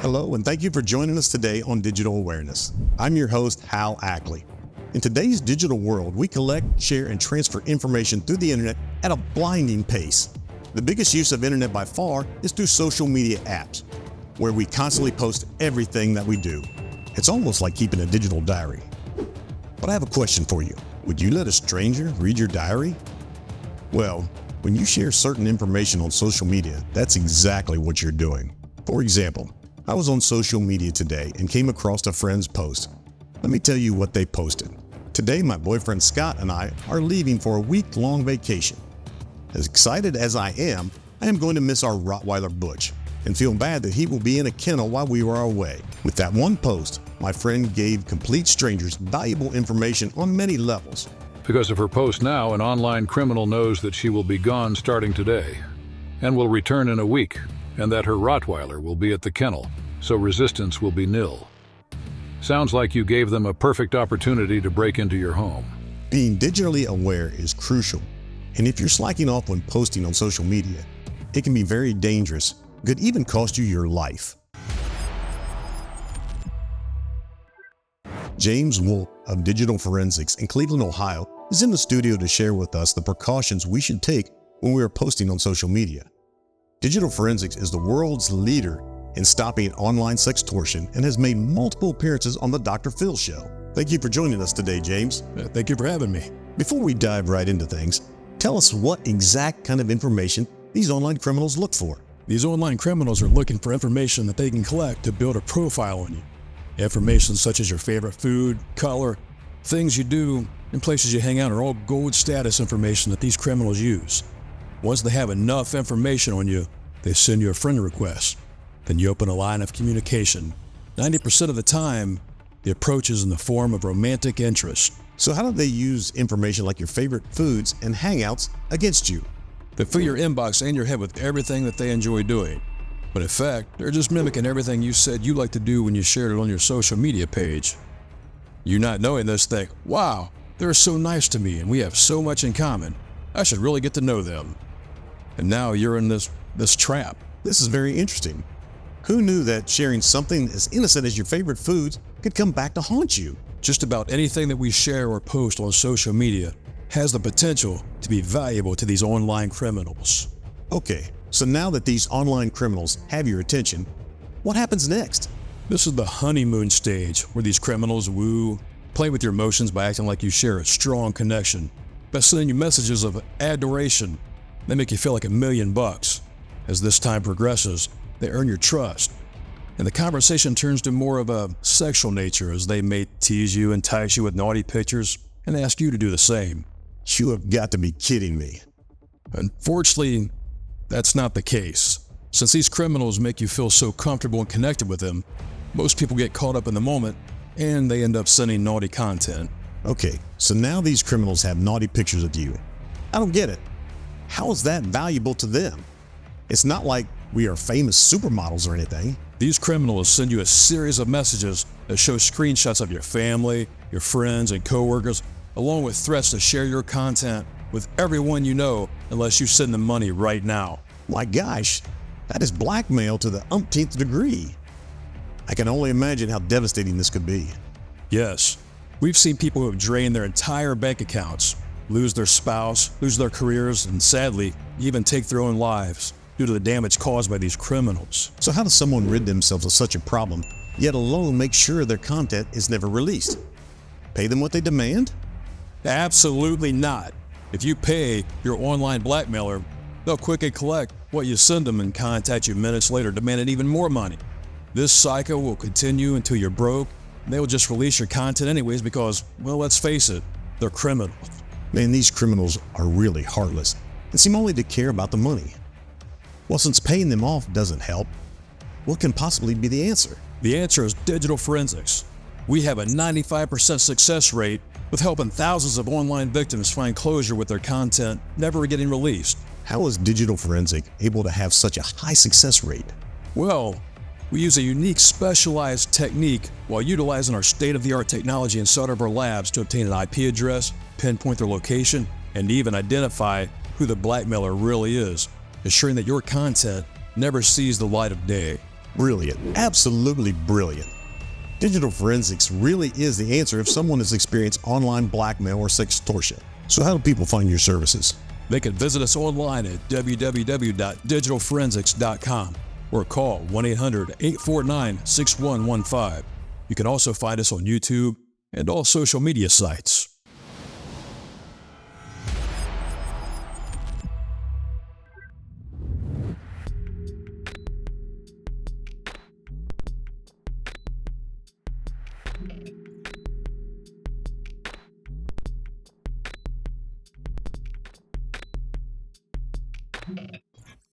Hello, and thank you for joining us today on Digital Awareness. I'm your host, Hal Ackley. In today's digital world, we collect, share, and transfer information through the internet at a blinding pace. The biggest use of internet by far is through social media apps, where we constantly post everything that we do. It's almost like keeping a digital diary. But I have a question for you. Would you let a stranger read your diary? Well, when you share certain information on social media, that's exactly what you're doing. For example, I was on social media today and came across a friend's post. Let me tell you what they posted. Today, my boyfriend Scott and I are leaving for a week-long vacation. As excited as I am going to miss our Rottweiler Butch and feel bad that he will be in a kennel while we are away. With that one post, my friend gave complete strangers valuable information on many levels. Because of her post now, an online criminal knows that she will be gone starting today and will return in a week, and that her Rottweiler will be at the kennel, so resistance will be nil. Sounds like you gave them a perfect opportunity to break into your home. Being digitally aware is crucial, and if you're slacking off when posting on social media, it can be very dangerous, could even cost you your life. James Wolf of Digital Forensics in Cleveland, Ohio, is in the studio to share with us the precautions we should take when we are posting on social media. Digital Forensics is the world's leader in stopping online sextortion and has made multiple appearances on the Dr. Phil Show. Thank you for joining us today, James. Thank you for having me. Before we dive right into things, tell us what exact kind of information these online criminals look for. These online criminals are looking for information that they can collect to build a profile on you. Information such as your favorite food, color, things you do, and places you hang out are all gold status information that these criminals use. Once they have enough information on you, they send you a friend request. Then you open a line of communication. 90% of the time, the approach is in the form of romantic interest. So how do they use information like your favorite foods and hangouts against you? They fill your inbox and your head with everything that they enjoy doing. But in fact, they're just mimicking everything you said you like to do when you shared it on your social media page. You not knowing this think, wow, they're so nice to me and we have so much in common. I should really get to know them. And now you're in this trap. This is very interesting. Who knew that sharing something as innocent as your favorite foods could come back to haunt you? Just about anything that we share or post on social media has the potential to be valuable to these online criminals. Okay, so now that these online criminals have your attention, what happens next? This is the honeymoon stage where these criminals woo, play with your emotions by acting like you share a strong connection, by sending you messages of adoration. They make you feel like $1,000,000. As this time progresses, they earn your trust, and the conversation turns to more of a sexual nature as they may tease you, entice you with naughty pictures, and ask you to do the same. You have got to be kidding me. Unfortunately, that's not the case. Since these criminals make you feel so comfortable and connected with them, most people get caught up in the moment, and they end up sending naughty content. Okay, so now these criminals have naughty pictures of you. I don't get it. How is that valuable to them? It's not like we are famous supermodels or anything. These criminals send you a series of messages that show screenshots of your family, your friends, and coworkers, along with threats to share your content with everyone you know unless you send them money right now. My gosh, that is blackmail to the umpteenth degree. I can only imagine how devastating this could be. Yes, we've seen people who have drained their entire bank accounts, lose their spouse, lose their careers, and sadly, even take their own lives due to the damage caused by these criminals. So how does someone rid themselves of such a problem, yet alone make sure their content is never released? Pay them what they demand? Absolutely not. If you pay your online blackmailer, they'll quickly collect what you send them and contact you minutes later demanding even more money. This cycle will continue until you're broke, and they will just release your content anyways because, well, let's face it, they're criminals. Man, these criminals are really heartless and seem only to care about the money. Well, since paying them off doesn't help, what can possibly be the answer? The answer is digital forensics. We have a 95% success rate with helping thousands of online victims find closure with their content never getting released. How is Digital Forensic able to have such a high success rate? Well, we use a unique specialized technique while utilizing our state-of-the-art technology inside of our labs to obtain an IP address, pinpoint their location, and even identify who the blackmailer really is, ensuring that your content never sees the light of day. Brilliant, absolutely brilliant. Digital forensics really is the answer if someone has experienced online blackmail or sextortion. So how do people find your services? They can visit us online at www.digitalforensics.com or call 1-800-849-6115. You can also find us on YouTube and all social media sites. Okay.